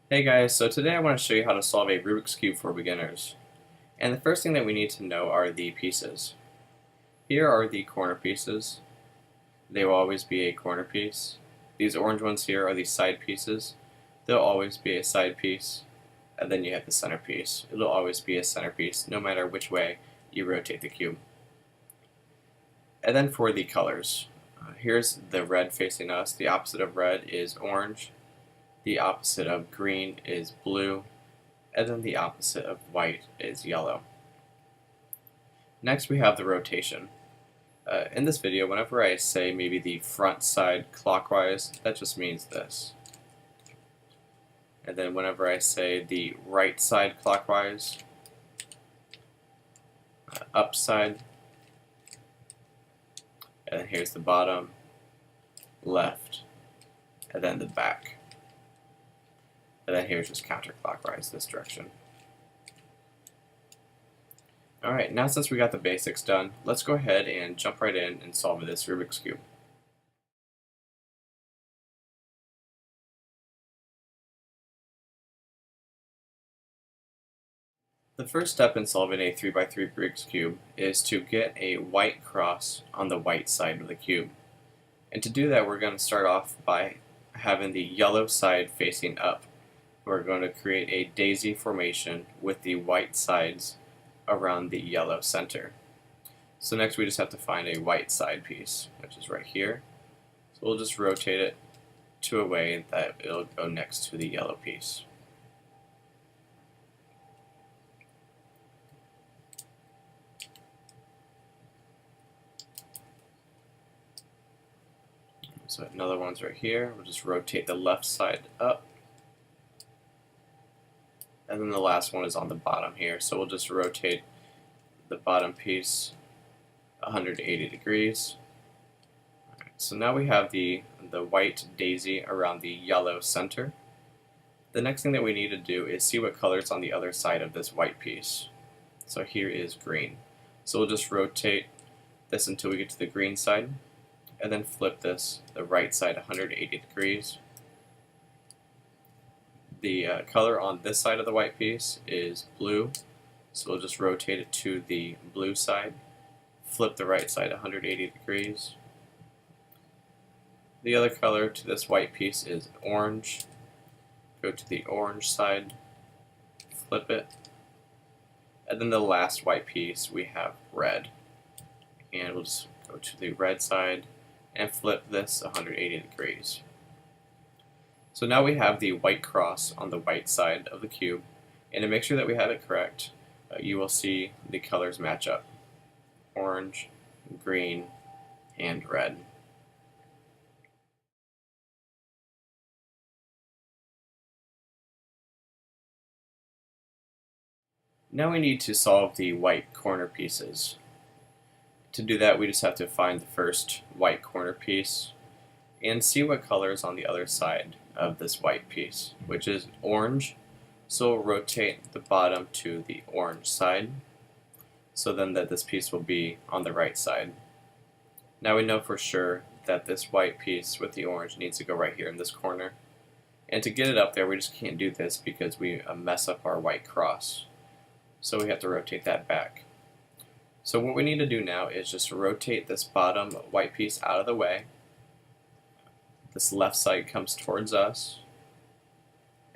Hey guys, so today I want to show you how to solve a Rubik's Cube for beginners. And the first thing that we need to know are the pieces. Here are the corner pieces. They will always be a corner piece. These orange ones here are the side pieces. They'll always be a side piece. And then you have the center piece. It'll always be a center piece, no matter which way you rotate the cube. And then for the colors. Here's the red facing us. The opposite of red is orange. The opposite of green is blue. And then the opposite of white is yellow. Next we have the rotation. In this video, whenever I say maybe the front side clockwise, that just means this. And then whenever I say the right side clockwise, up side, and then here's the bottom, left, and then the back. And then here's just counterclockwise this direction. Alright, now since we got the basics done, let's go ahead and jump right in and solve this Rubik's Cube. The first step in solving a 3x3 Rubik's Cube is to get a white cross on the white side of the cube. And to do that, we're going to start off by having the yellow side facing up. We're going to create a daisy formation with the white sides around the yellow center. So next we just have to find a white side piece, which is right here. So we'll just rotate it to a way that it'll go next to the yellow piece. So another one's right here. We'll just rotate the left side up. And then the last one is on the bottom here. So we'll just rotate the bottom piece 180 degrees. Alright, so now we have the white daisy around the yellow center. The next thing that we need to do is see what color's on the other side of this white piece. So here is green. So we'll just rotate this until we get to the green side, and then flip this the right side 180 degrees. The color on this side of the white piece is blue, so we'll just rotate it to the blue side, flip the right side 180 degrees. The other color to this white piece is orange. Go to the orange side, flip it, and then the last white piece we have red. And we'll just go to the red side and flip this 180 degrees. So now we have the white cross on the white side of the cube, and to make sure that we have it correct, you will see the colors match up: orange, green, and red. Now we need to solve the white corner pieces. To do that, we just have to find the first white corner piece and see what color is on the other side of this white piece, which is orange. So we'll rotate the bottom to the orange side, so then that this piece will be on the right side. Now we know for sure that this white piece with the orange needs to go right here in this corner. And to get it up there, we just can't do this because we mess up our white cross. So we have to rotate that back. So what we need to do now is just rotate this bottom white piece out of the way. This left side comes towards us,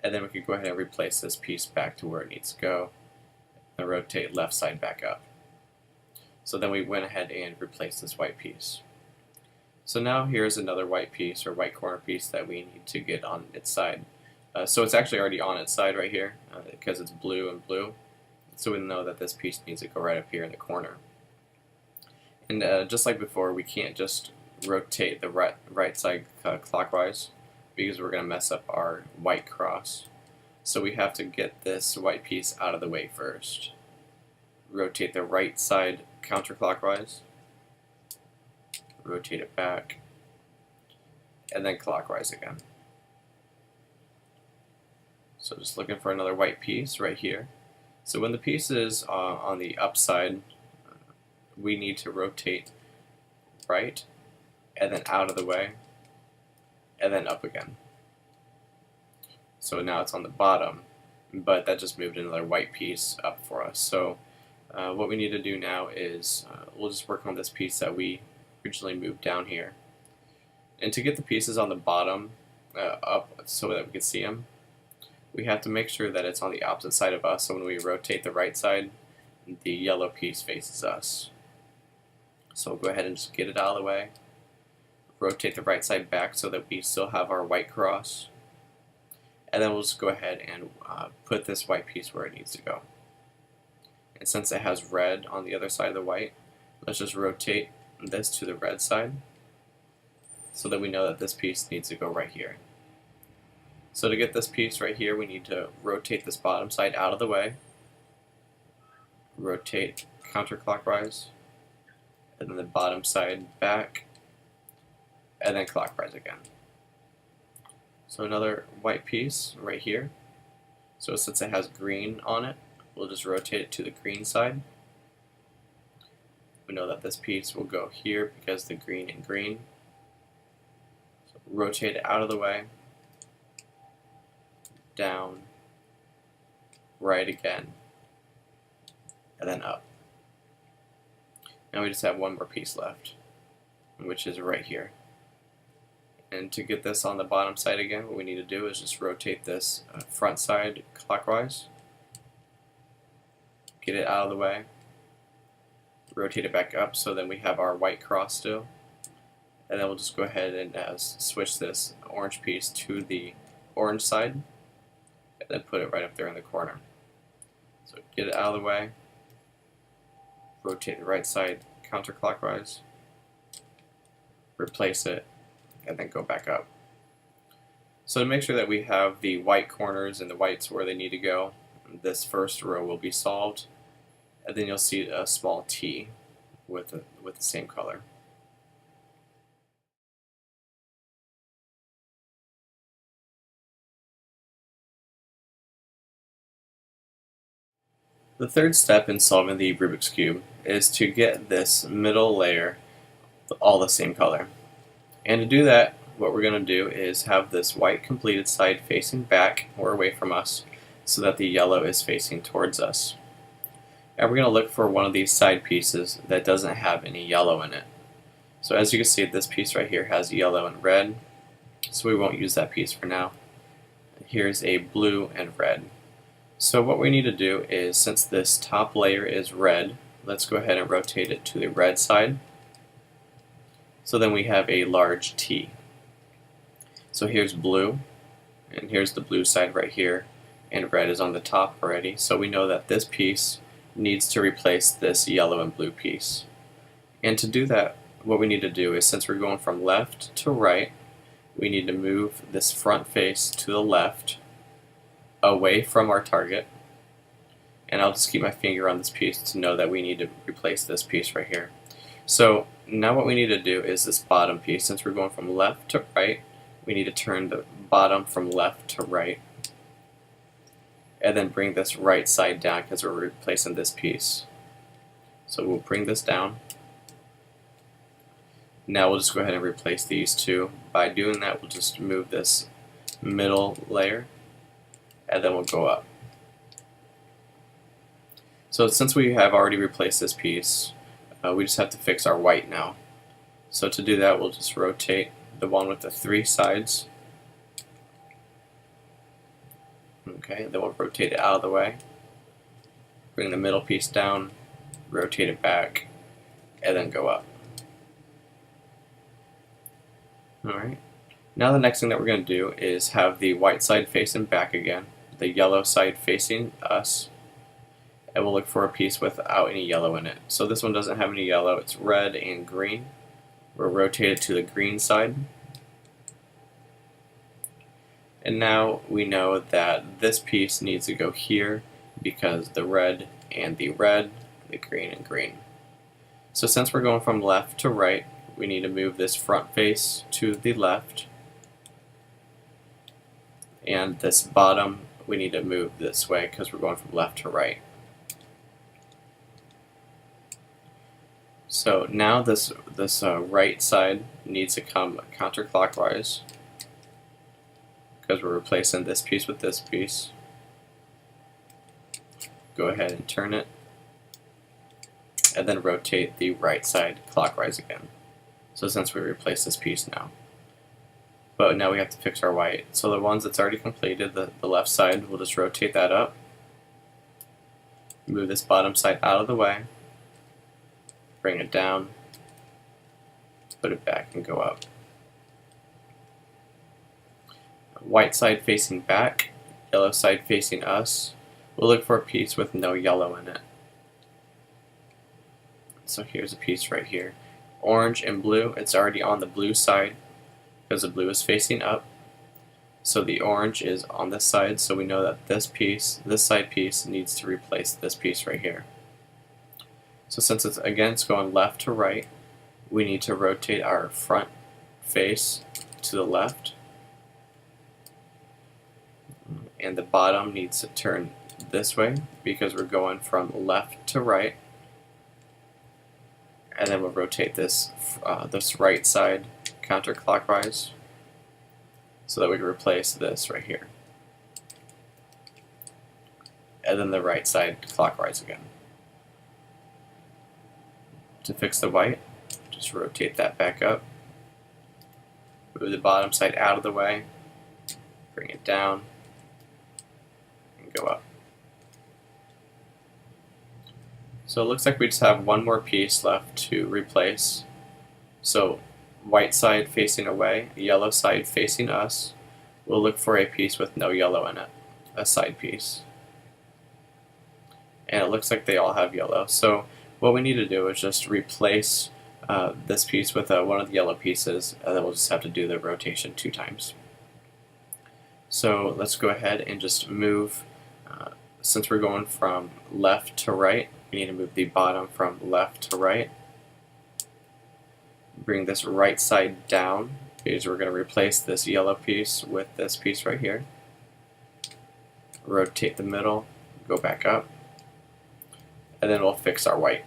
and then we could go ahead and replace this piece back to where it needs to go, and rotate left side back up. So then we went ahead and replaced this white piece. So now here's another white piece, or white corner piece, that we need to get on its side. So it's actually already on its side right here, because it's blue and blue. So we know that this piece needs to go right up here in the corner. And just like before, we can't just rotate the right side clockwise because we're going to mess up our white cross. So we have to get this white piece out of the way first. Rotate the right side counterclockwise, rotate it back, and then clockwise again. So just looking for another white piece right here. So when the piece is on the upside, we need to rotate right, and then out of the way, and then up again. so now it's on the bottom, but that just moved another white piece up for us. So what we need to do now is we'll just work on this piece that we originally moved down here. And to get the pieces on the bottom up so that we can see them, we have to make sure that it's on the opposite side of us, so when we rotate the right side, the yellow piece faces us. So we'll go ahead and just get it out of the way, rotate the right side back so that we still have our white cross, and then we'll just go ahead and put this white piece where it needs to go. And since it has red on the other side of the white, let's just rotate this to the red side so that we know that this piece needs to go right here. So to get this piece right here, we need to rotate this bottom side out of the way, rotate counterclockwise, and then the bottom side back, and then clockwise again. So another white piece right here. So since it has green on it, we'll just rotate it to the green side. We know that this piece will go here because the green and green. So rotate it out of the way, down, right again, and then up. Now we just have one more piece left, which is right here. And to get this on the bottom side again, what we need to do is just rotate this front side clockwise, get it out of the way, rotate it back up so then we have our white cross still, and then we'll just go ahead and switch this orange piece to the orange side, and then put it right up there in the corner. So get it out of the way, rotate the right side counterclockwise, replace it, and then go back up. So to make sure that we have the white corners and the whites where they need to go, this first row will be solved, and then you'll see a small T with the same color. The third step in solving the Rubik's Cube is to get this middle layer all the same color. And to do that, what we're going to do is have this white completed side facing back or away from us so that the yellow is facing towards us. And we're going to look for one of these side pieces that doesn't have any yellow in it. So as you can see, this piece right here has yellow and red, so we won't use that piece for now. Here's a blue and red. So what we need to do is, since this top layer is red, let's go ahead and rotate it to the red side. So then we have a large T. So here's blue, and here's the blue side right here, and red is on the top already. So we know that this piece needs to replace this yellow and blue piece. And to do that, what we need to do is, since we're going from left to right, we need to move this front face to the left, away from our target, and I'll just keep my finger on this piece to know that we need to replace this piece right here. So now what we need to do is this bottom piece. Since we're going from left to right, we need to turn the bottom from left to right, and then bring this right side down because we're replacing this piece. So we'll bring this down. Now we'll just go ahead and replace these two. By doing that, we'll just move this middle layer, and then we'll go up. So since we have already replaced this piece, we just have to fix our white now. So to do that, we'll just rotate the one with the three sides. Okay, then we'll rotate it out of the way, bring the middle piece down, rotate it back, and then go up. Alright, now the next thing that we're going to do is have the white side facing back again, the yellow side facing us, and we'll look for a piece without any yellow in it. So this one doesn't have any yellow, it's red and green. We'll rotate it to the green side. And now we know that this piece needs to go here because the red, the green and green. So since we're going from left to right, we need to move this front face to the left, and this bottom we need to move this way because we're going from left to right. So now this right side needs to come counterclockwise. because we're replacing this piece with this piece. Go ahead and turn it, and then rotate the right side clockwise again. So since we replaced this piece now. But now we have to fix our white. So the ones that's already completed, the left side, we'll just rotate that up. Move this bottom side out of the way. Bring it down. Put it back and go up. White side facing back, yellow side facing us. We'll look for a piece with no yellow in it. So here's a piece right here. Orange and blue, it's already on the blue side because the blue is facing up. So the orange is on this side, so we know that this piece, this side piece, needs to replace this piece right here. So since it's going left to right, we need to rotate our front face to the left. And the bottom needs to turn this way because we're going from left to right. And then we'll rotate this right side counterclockwise so that we can replace this right here. And then the right side clockwise again. To fix the white, just rotate that back up. Move the bottom side out of the way. Bring it down. And go up. So it looks like we just have one more piece left to replace. So white side facing away, yellow side facing us. We'll look for a piece with no yellow in it, a side piece. And it looks like they all have yellow. So what we need to do is just replace this piece with one of the yellow pieces, and then we'll just have to do the rotation 2 times. So let's go ahead and just move, since we're going from left to right, we need to move the bottom from left to right. Bring this right side down because we're going to replace this yellow piece with this piece right here. Rotate the middle, go back up, and then we'll fix our white.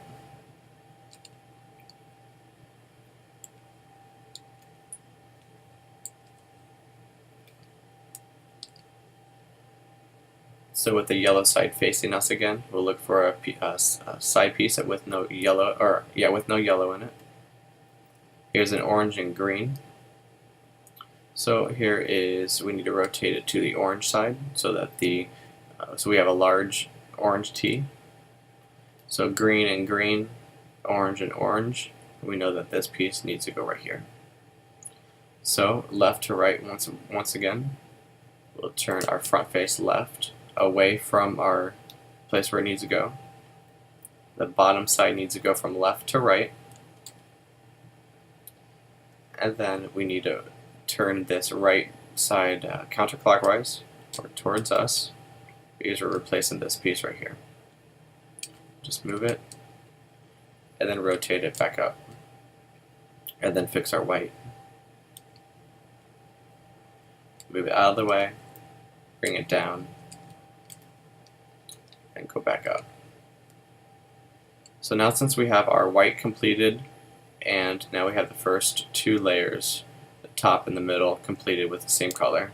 So with the yellow side facing us again, we'll look for a side piece with no yellow, with no yellow in it. Here's an orange and green. So here is, we need to rotate it to the orange side so that so we have a large orange T. So green and green, orange and orange. We know that this piece needs to go right here. So left to right once again. We'll turn our front face left, away from our place where it needs to go. The bottom side needs to go from left to right. And then we need to turn this right side counterclockwise or towards us because we're replacing this piece right here. Just move it and then rotate it back up and then fix our white. Move it out of the way, bring it down, and go back up. So now since we have our white completed, and now we have the first 2 layers, the top and the middle, completed with the same color.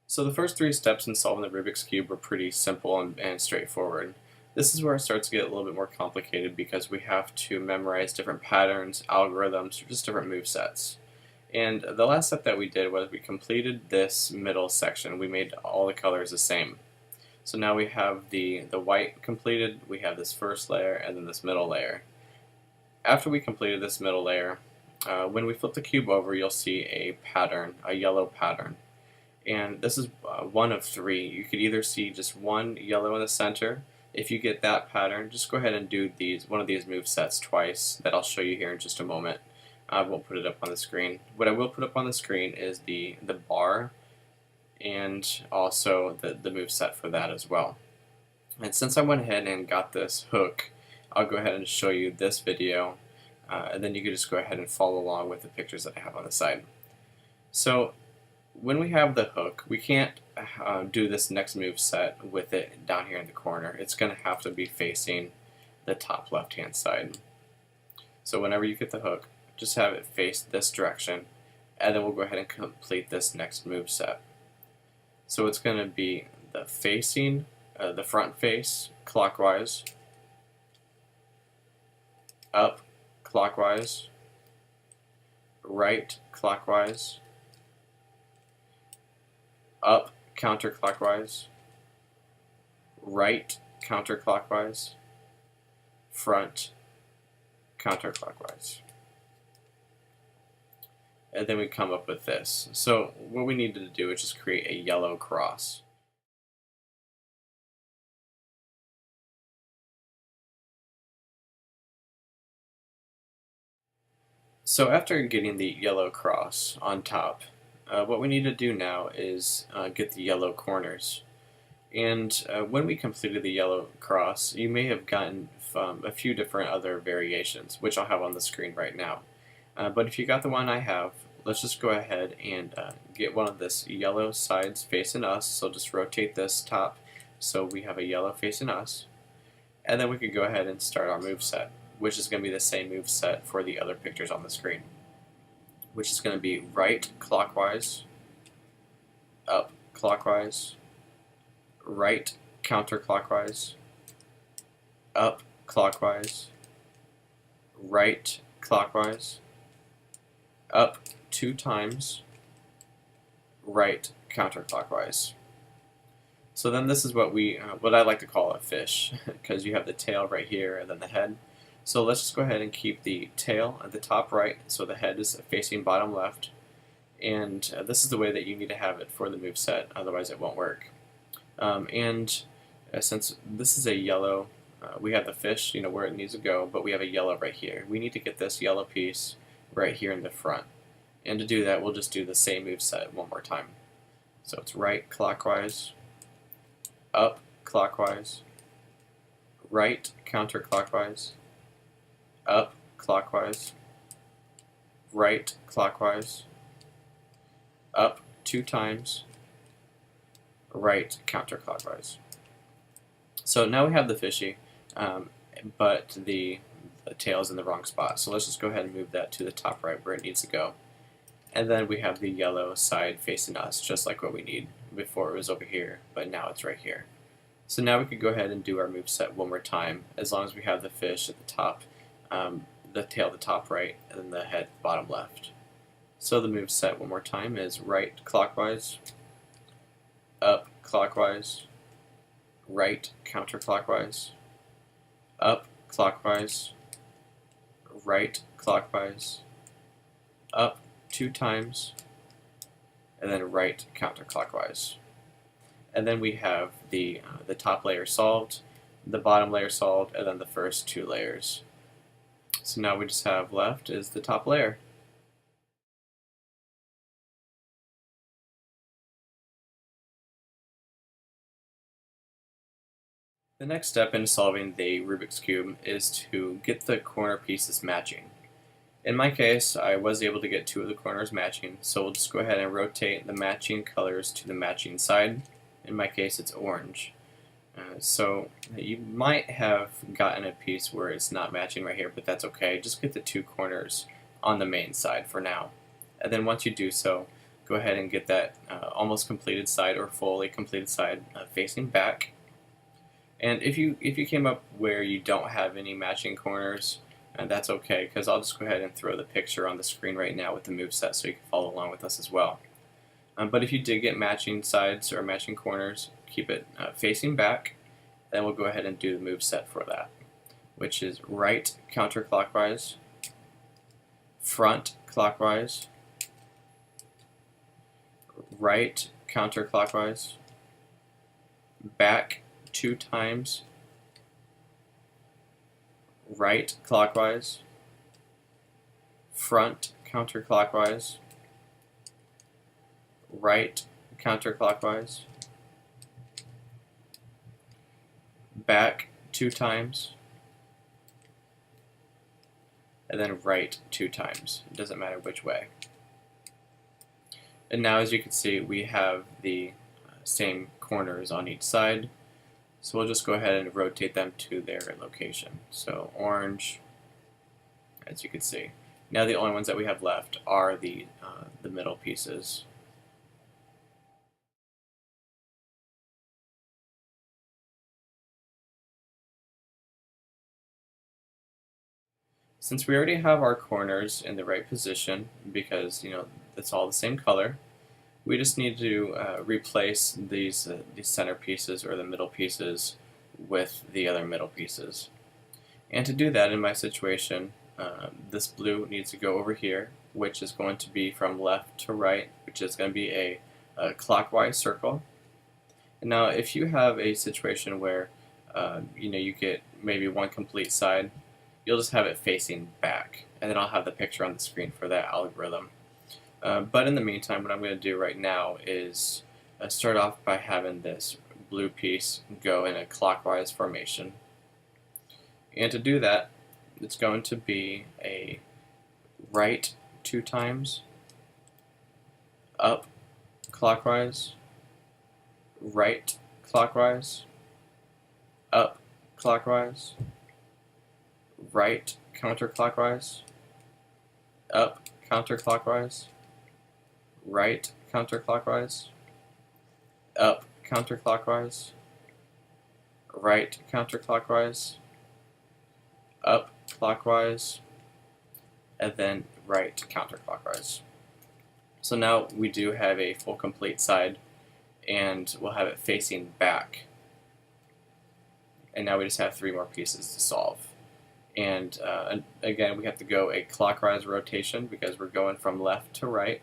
So the first 3 steps in solving the Rubik's Cube were pretty simple and straightforward. This is where it starts to get a little bit more complicated because we have to memorize different patterns, algorithms, or just different move sets. And the last step that we did was we completed this middle section. We made all the colors the same. So now we have the white completed, we have this first layer, and then this middle layer. After we completed this middle layer, when we flip the cube over, you'll see a pattern, a yellow pattern. And this is one of 3. You could either see just one yellow in the center. If you get that pattern, just go ahead and do one of these move sets twice that I'll show you here in just a moment. I won't put it up on the screen. What I will put up on the screen is the bar and also the move set for that as well. And since I went ahead and got this hook, I'll go ahead and show you this video, and then you can just go ahead and follow along with the pictures that I have on the side. So when we have the hook, we can't do this next move set with it down here in the corner. It's going to have to be facing the top left-hand side. So whenever you get the hook, just have it face this direction, and then we'll go ahead and complete this next move set. So it's going to be the facing, the front face clockwise, up clockwise, right clockwise, up counterclockwise, right counterclockwise, front counterclockwise. And then we come up with this. So what we needed to do is just create a yellow cross. So after getting the yellow cross on top, what we need to do now is get the yellow corners. And when we completed the yellow cross, you may have gotten a few different other variations, which I'll have on the screen right now. But if you got the one I have, let's just go ahead and get one of this yellow sides facing us. So just rotate this top so we have a yellow facing us. And then we could go ahead and start our move set, which is going to be the same move set for the other pictures on the screen, which is going to be right clockwise, up clockwise, right counterclockwise, up clockwise, right clockwise, up 2 times, right counterclockwise. So then this is what I like to call a fish, because you have the tail right here and then the head. So let's just go ahead and keep the tail at the top right, so the head is facing bottom left. And this is the way that you need to have it for the move set, otherwise it won't work. Since this is a yellow, we have the fish, where it needs to go, but we have a yellow right here. We need to get this yellow piece right here in the front. And to do that, we'll just do the same move set one more time. So it's right clockwise, up clockwise, right counterclockwise, up clockwise, right clockwise, up 2 times, right counterclockwise. So now we have the fishy, but the tail is in the wrong spot. So let's just go ahead and move that to the top right where it needs to go. And then we have the yellow side facing us, just like what we need. Before it was over here, but now it's right here. So now we could go ahead and do our move set one more time, as long as we have the fish at the top, the tail at the top right, and then the head bottom left. So the move set one more time is right clockwise, up clockwise, right counterclockwise, up clockwise, right clockwise, up 2 times, and then right counterclockwise. And then we have the top layer solved, the bottom layer solved, and then the first 2 layers. So now we just have left is the top layer. The next step in solving the Rubik's Cube is to get the corner pieces matching. In my case, I was able to get 2 of the corners matching, so we'll just go ahead and rotate the matching colors to the matching side. In my case, it's orange. So you might have gotten a piece where it's not matching right here, but that's okay. Just get the 2 corners on the main side for now. And then once you do so, go ahead and get that almost completed side or fully completed side facing back. And if you came up where you don't have any matching corners, and that's okay, because I'll just go ahead and throw the picture on the screen right now with the move set so you can follow along with us as well. But if you did get matching sides or matching corners, keep it facing back. Then we'll go ahead and do the move set for that, which is right counterclockwise, front clockwise, right counterclockwise, back 2 times, right clockwise, front counterclockwise, right counterclockwise, back 2 times, and then right 2 times. It doesn't matter which way. And now, as you can see, we have the same corners on each side. So we'll just go ahead and rotate them to their location. So orange, as you can see. Now the only ones that we have left are the middle pieces. Since we already have our corners in the right position, because it's all the same color, we just need to replace these center pieces or the middle pieces with the other middle pieces. And to do that, in my situation, this blue needs to go over here, which is going to be from left to right, which is going to be a clockwise circle. And now, if you have a situation where you get maybe one complete side, you'll just have it facing back, and then I'll have the picture on the screen for that algorithm. But in the meantime, what I'm going to do right now is start off by having this blue piece go in a clockwise formation. And to do that, it's going to be a right 2 times, up clockwise, right clockwise, up clockwise, right counterclockwise, up counterclockwise, right counterclockwise, up counterclockwise, right counterclockwise, up clockwise, and then right counterclockwise. So now we do have a full complete side, and we'll have it facing back. And now we just have 3 more pieces to solve. And again, we have to go a clockwise rotation because we're going from left to right.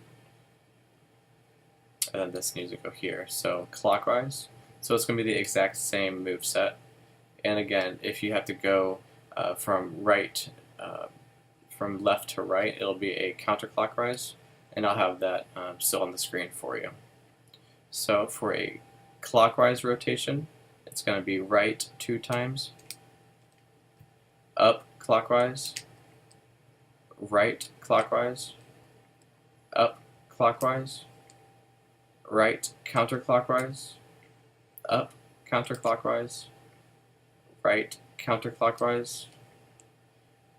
And then this needs to go here. So clockwise. So it's going to be the exact same move set. And again, if you have to go from left to right, it'll be a counterclockwise. And I'll have that still on the screen for you. So for a clockwise rotation, it's going to be right 2 times, up clockwise, right clockwise, up clockwise, right counterclockwise, up counterclockwise, right counterclockwise,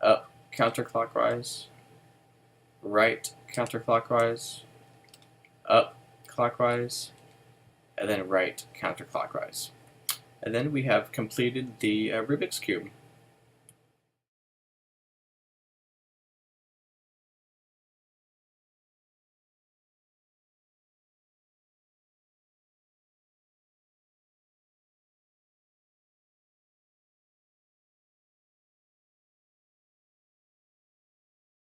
up counterclockwise, right counterclockwise, up clockwise, and then right counterclockwise. And then we have completed the Rubik's Cube.